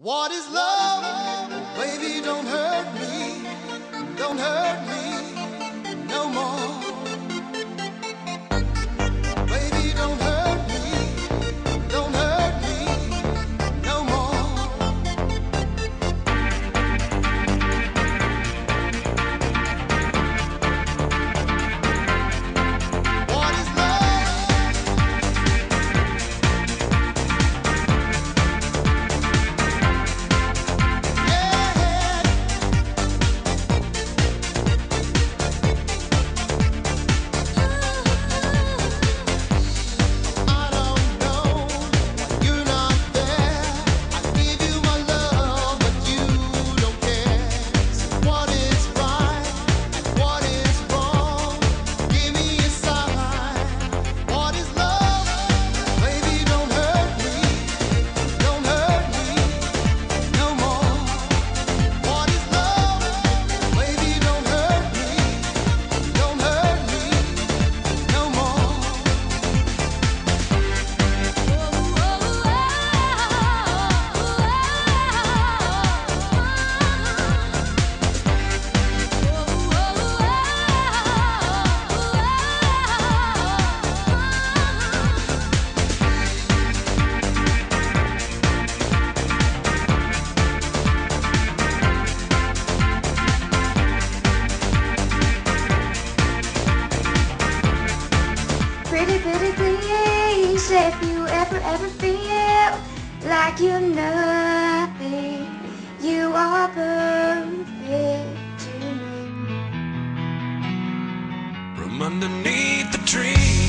What is love? Baby, don't hurt me. Don't hurt me no more. Baby, don't hurt me. Don't hurt me no more. What is love? Yeah. I don't know when you're not there. I give you my love, but you don't care. So what is right and what is wrong? Give me a sign. What is love? Baby, don't hurt me. Don't hurt me no more. What is love? Baby, don't hurt me. Don't hurt me no more. Pretty, pretty please, if you ever feel like you're nothing, you are perfect to me. From underneath the tree